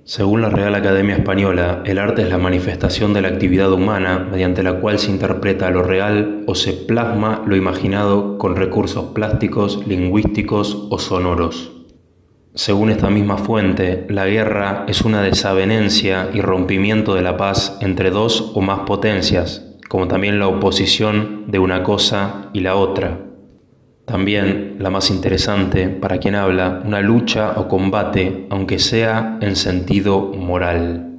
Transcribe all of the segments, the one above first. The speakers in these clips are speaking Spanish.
Según la Real Academia Española, el arte es la manifestación de la actividad humana mediante la cual se interpreta lo real o se plasma lo imaginado con recursos plásticos, lingüísticos o sonoros. Según esta misma fuente, la guerra es una desavenencia y rompimiento de la paz entre dos o más potencias, como también la oposición de una cosa y la otra. También, la más interesante, para quien habla, una lucha o combate, aunque sea en sentido moral.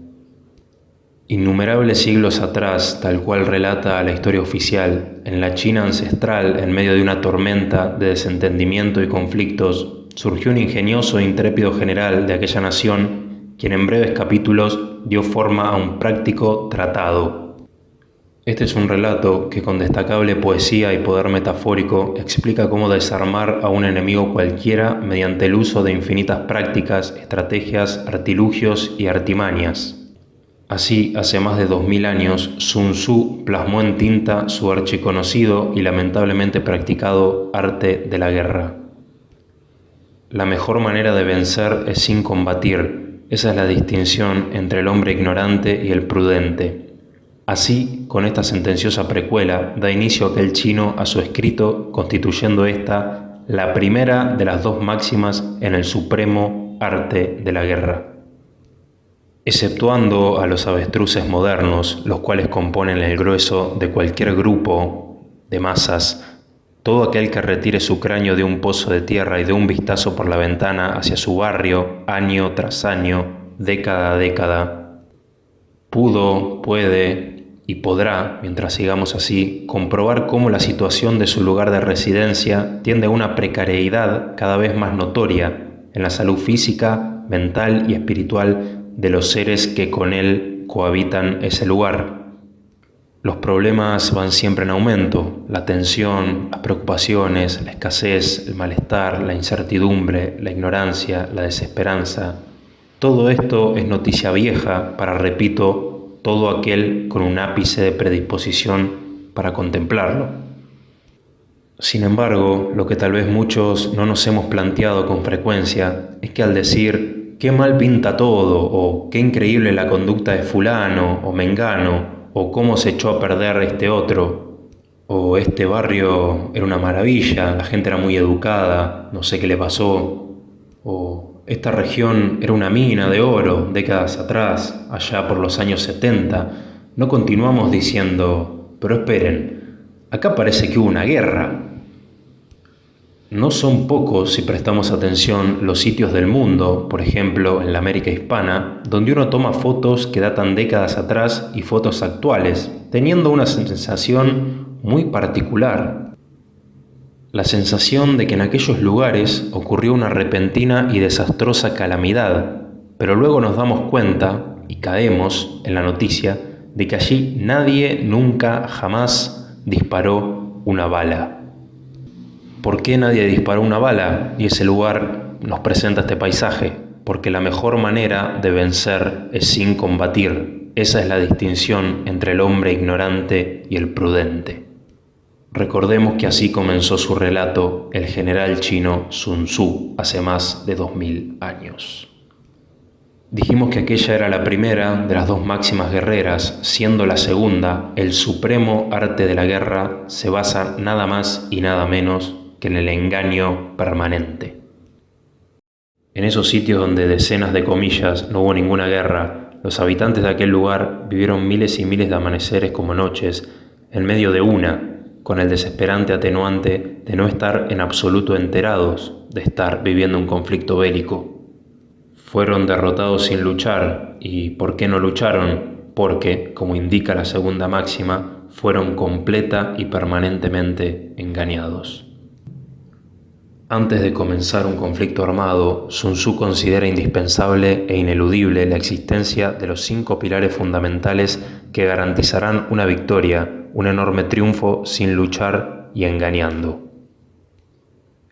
Innumerables siglos atrás, tal cual relata la historia oficial, en la China ancestral, en medio de una tormenta de desentendimiento y conflictos, surgió un ingenioso e intrépido general de aquella nación, quien en breves capítulos dio forma a un práctico tratado. Este es un relato que con destacable poesía y poder metafórico explica cómo desarmar a un enemigo cualquiera mediante el uso de infinitas prácticas, estrategias, artilugios y artimañas. Así, hace más de 2000 años, Sun Tzu plasmó en tinta su archiconocido y lamentablemente practicado arte de la guerra. La mejor manera de vencer es sin combatir. Esa es la distinción entre el hombre ignorante y el prudente. Así, con esta sentenciosa precuela, da inicio aquel chino a su escrito, constituyendo esta la primera de las dos máximas en el supremo arte de la guerra. Exceptuando a los avestruces modernos, los cuales componen el grueso de cualquier grupo de masas, todo aquel que retire su cráneo de un pozo de tierra y dé un vistazo por la ventana hacia su barrio, año tras año, década a década, puede y podrá, mientras sigamos así, comprobar cómo la situación de su lugar de residencia tiende a una precariedad cada vez más notoria en la salud física, mental y espiritual de los seres que con él cohabitan ese lugar. Los problemas van siempre en aumento: la tensión, las preocupaciones, la escasez, el malestar, la incertidumbre, la ignorancia, la desesperanza. Todo esto es noticia vieja para, repito, todo aquel con un ápice de predisposición para contemplarlo. Sin embargo, lo que tal vez muchos no nos hemos planteado con frecuencia es que al decir «qué mal pinta todo» o «qué increíble la conducta de fulano o mengano» o «cómo se echó a perder este otro» o «este barrio era una maravilla, la gente era muy educada, no sé qué le pasó» o «esta región era una mina de oro décadas atrás, allá por los años 70, no continuamos diciendo «pero esperen, acá parece que hubo una guerra». No son pocos, si prestamos atención, los sitios del mundo, por ejemplo en la América hispana, donde uno toma fotos que datan décadas atrás y fotos actuales, teniendo una sensación muy particular. La sensación de que en aquellos lugares ocurrió una repentina y desastrosa calamidad, pero luego nos damos cuenta, y caemos en la noticia, de que allí nadie nunca jamás disparó una bala. ¿Por qué nadie disparó una bala y ese lugar nos presenta este paisaje? Porque la mejor manera de vencer es sin combatir. Esa es la distinción entre el hombre ignorante y el prudente. Recordemos que así comenzó su relato el general chino Sun Tzu hace más de 2000 años. Dijimos que aquella era la primera de las dos máximas guerreras, siendo la segunda, el supremo arte de la guerra, se basa nada más y nada menos que en el engaño permanente. En esos sitios donde, decenas de comillas, no hubo ninguna guerra, los habitantes de aquel lugar vivieron miles y miles de amaneceres como noches, en medio de una, con el desesperante atenuante de no estar en absoluto enterados de estar viviendo un conflicto bélico. Fueron derrotados sin luchar. ¿Y por qué no lucharon? Porque, como indica la segunda máxima, fueron completa y permanentemente engañados. Antes de comenzar un conflicto armado, Sun Tzu considera indispensable e ineludible la existencia de los 5 pilares fundamentales que garantizarán una victoria, un enorme triunfo sin luchar y engañando.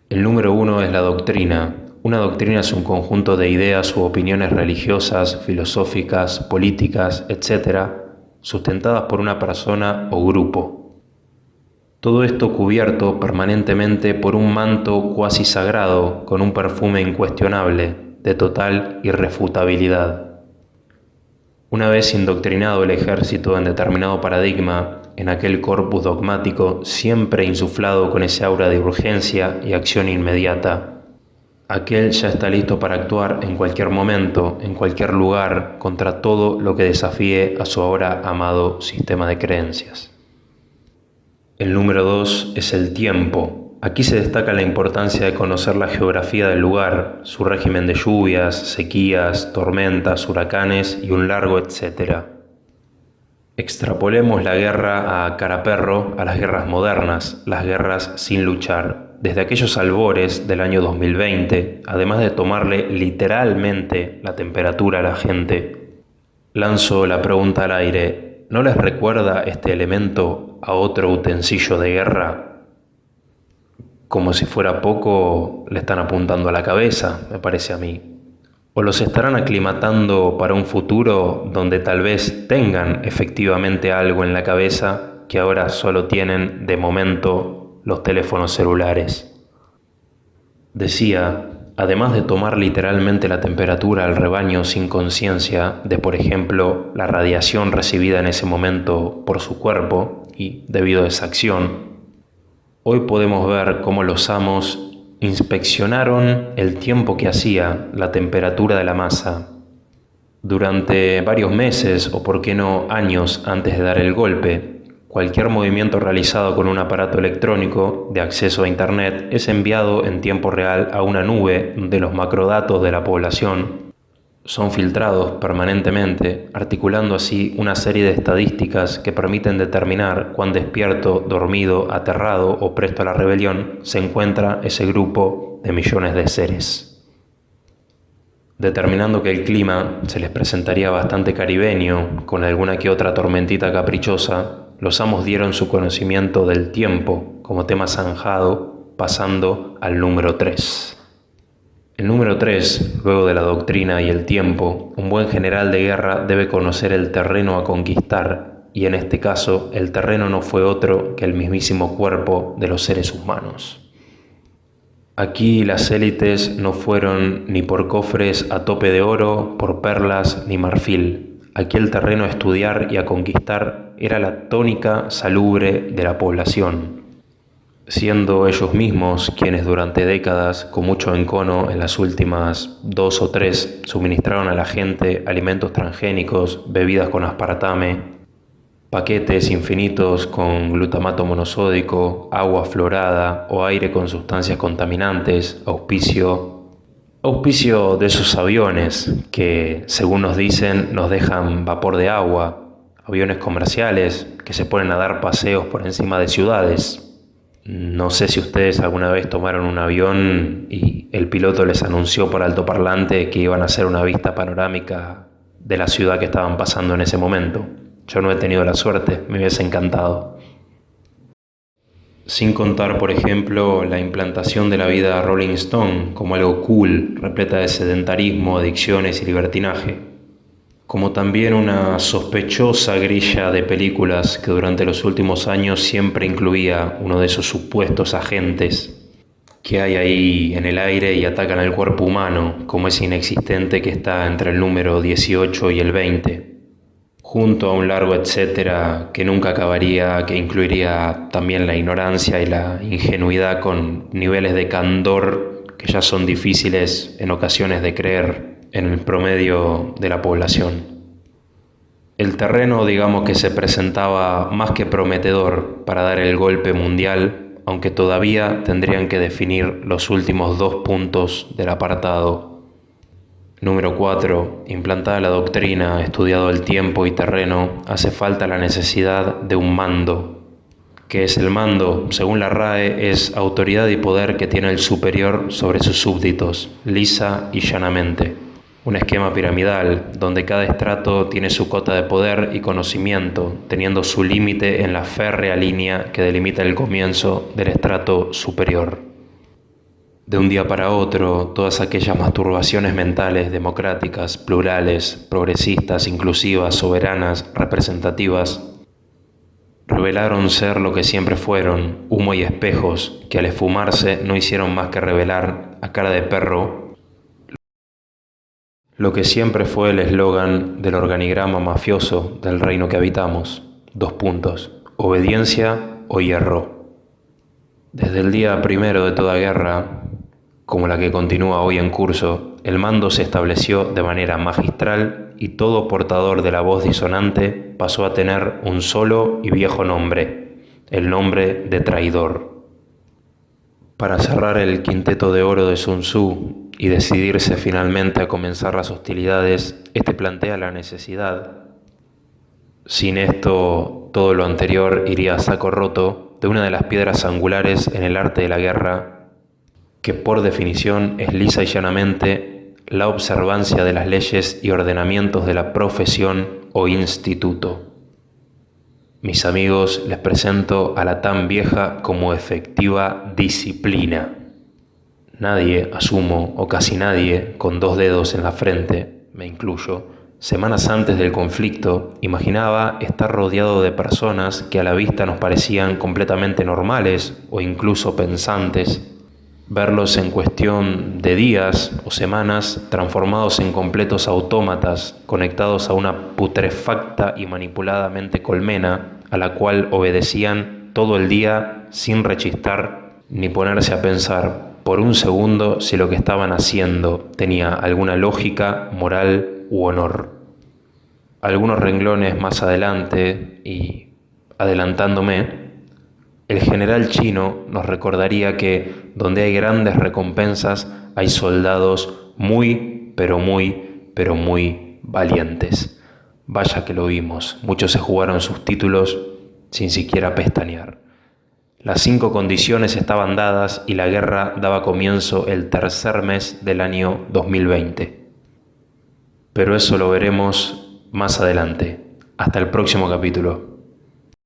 El número 1 es la doctrina. Una doctrina es un conjunto de ideas u opiniones religiosas, filosóficas, políticas, etc., sustentadas por una persona o grupo. Todo esto cubierto permanentemente por un manto cuasi sagrado con un perfume incuestionable, de total irrefutabilidad. Una vez indoctrinado el ejército en determinado paradigma, en aquel corpus dogmático siempre insuflado con ese aura de urgencia y acción inmediata, aquel ya está listo para actuar en cualquier momento, en cualquier lugar, contra todo lo que desafíe a su ahora amado sistema de creencias. El número 2 es el tiempo. Aquí se destaca la importancia de conocer la geografía del lugar, su régimen de lluvias, sequías, tormentas, huracanes y un largo etcétera. Extrapolemos la guerra a cara perro a las guerras modernas, las guerras sin luchar. Desde aquellos albores del año 2020, además de tomarle literalmente la temperatura a la gente, lanzo la pregunta al aire: ¿no les recuerda este elemento a otro utensilio de guerra? Como si fuera poco, le están apuntando a la cabeza, me parece a mí. O los estarán aclimatando para un futuro donde tal vez tengan efectivamente algo en la cabeza que ahora solo tienen de momento los teléfonos celulares. Decía, además de tomar literalmente la temperatura al rebaño sin conciencia de, por ejemplo, la radiación recibida en ese momento por su cuerpo y debido a esa acción, hoy podemos ver cómo los amos inspeccionaron el tiempo que hacía la temperatura de la masa. Durante varios meses o por qué no años antes de dar el golpe, cualquier movimiento realizado con un aparato electrónico de acceso a Internet es enviado en tiempo real a una nube donde los macrodatos de la población son filtrados permanentemente, articulando así una serie de estadísticas que permiten determinar cuán despierto, dormido, aterrado o presto a la rebelión se encuentra ese grupo de millones de seres. Determinando que el clima se les presentaría bastante caribeño, con alguna que otra tormentita caprichosa, los amos dieron su conocimiento del tiempo como tema zanjado, pasando al número 3. El número 3, luego de la doctrina y el tiempo, un buen general de guerra debe conocer el terreno a conquistar, y en este caso el terreno no fue otro que el mismísimo cuerpo de los seres humanos. Aquí las élites no fueron ni por cofres a tope de oro, por perlas ni marfil. Aquí el terreno a estudiar y a conquistar era la tónica salubre de la población, siendo ellos mismos quienes durante décadas, con mucho encono en las últimas 2 o 3, suministraron a la gente alimentos transgénicos, bebidas con aspartame, paquetes infinitos con glutamato monosódico, agua fluorada o aire con sustancias contaminantes, auspicio de esos aviones que, según nos dicen, nos dejan vapor de agua, aviones comerciales que se ponen a dar paseos por encima de ciudades. No sé si ustedes alguna vez tomaron un avión y el piloto les anunció por altoparlante que iban a hacer una vista panorámica de la ciudad que estaban pasando en ese momento. Yo no he tenido la suerte, me hubiese encantado. Sin contar, por ejemplo, la implantación de la vida Rolling Stone como algo cool, repleta de sedentarismo, adicciones y libertinaje. Como también una sospechosa grilla de películas que durante los últimos años siempre incluía uno de esos supuestos agentes que hay ahí en el aire y atacan al cuerpo humano, como ese inexistente que está entre el número 18 y el 20, junto a un largo etcétera que nunca acabaría, que incluiría también la ignorancia y la ingenuidad con niveles de candor que ya son difíciles en ocasiones de creer en el promedio de la población. El terreno, digamos que se presentaba más que prometedor para dar el golpe mundial, aunque todavía tendrían que definir los últimos 2 puntos del apartado. Número 4. Implantada la doctrina, estudiado el tiempo y terreno, hace falta la necesidad de un mando. ¿Qué es el mando? Según la RAE, es autoridad y poder que tiene el superior sobre sus súbditos, lisa y llanamente. Un esquema piramidal, donde cada estrato tiene su cota de poder y conocimiento, teniendo su límite en la férrea línea que delimita el comienzo del estrato superior. De un día para otro, todas aquellas masturbaciones mentales democráticas, plurales, progresistas, inclusivas, soberanas, representativas, revelaron ser lo que siempre fueron, humo y espejos, que al esfumarse no hicieron más que revelar, a cara de perro, lo que siempre fue el eslogan del organigrama mafioso del reino que habitamos. Obediencia o hierro. Desde el día primero de toda guerra, como la que continúa hoy en curso, el mando se estableció de manera magistral y todo portador de la voz disonante pasó a tener un solo y viejo nombre, el nombre de traidor. Para cerrar el quinteto de oro de Sun Tzu y decidirse finalmente a comenzar las hostilidades, este plantea la necesidad, sin esto todo lo anterior iría a saco roto, de una de las piedras angulares en el arte de la guerra, que por definición es lisa y llanamente la observancia de las leyes y ordenamientos de la profesión o instituto. Mis amigos, les presento a la tan vieja como efectiva disciplina. Nadie, asumo, o casi nadie, con 2 dedos en la frente, me incluyo, semanas antes del conflicto, imaginaba estar rodeado de personas que a la vista nos parecían completamente normales o incluso pensantes, verlos en cuestión de días o semanas transformados en completos autómatas conectados a una putrefacta y manipuladamente colmena a la cual obedecían todo el día sin rechistar ni ponerse a pensar por un segundo si lo que estaban haciendo tenía alguna lógica, moral u honor. Algunos renglones más adelante y adelantándome, el general chino nos recordaría que donde hay grandes recompensas hay soldados muy, pero muy valientes. Vaya que lo vimos, muchos se jugaron sus títulos sin siquiera pestañear. Las 5 condiciones estaban dadas y la guerra daba comienzo el tercer mes del año 2020. Pero eso lo veremos más adelante. Hasta el próximo capítulo.